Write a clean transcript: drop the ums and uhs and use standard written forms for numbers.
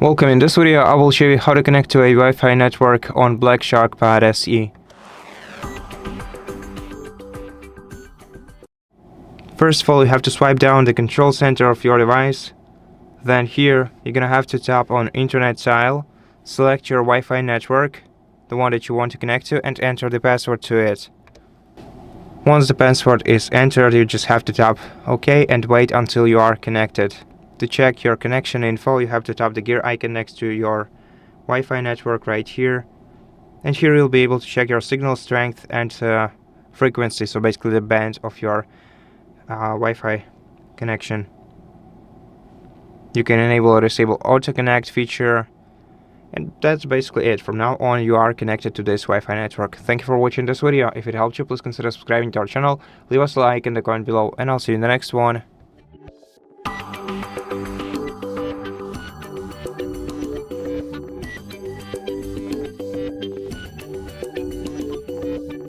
Welcome. In this video, I will show you how to connect to a Wi-Fi network on BlackShark Pad SE. First of all, you have to swipe down the control center of your device. Then here, you're gonna have to tap on Internet tile, select your Wi-Fi network, the one that you want to connect to, and enter the password to it. Once the password is entered, you just have to tap OK and wait until you are connected. To check your connection info, you have to tap the gear icon next to your Wi-Fi network right here. And here you'll be able to check your signal strength and frequency, so basically the band of your Wi-Fi connection. You can enable or disable auto connect feature, and that's basically it. From now on, you are connected to this Wi-Fi network. Thank you for watching this video. If it helped you, please consider subscribing to our channel, leave us a like in the comment below, and I'll see you in the next one.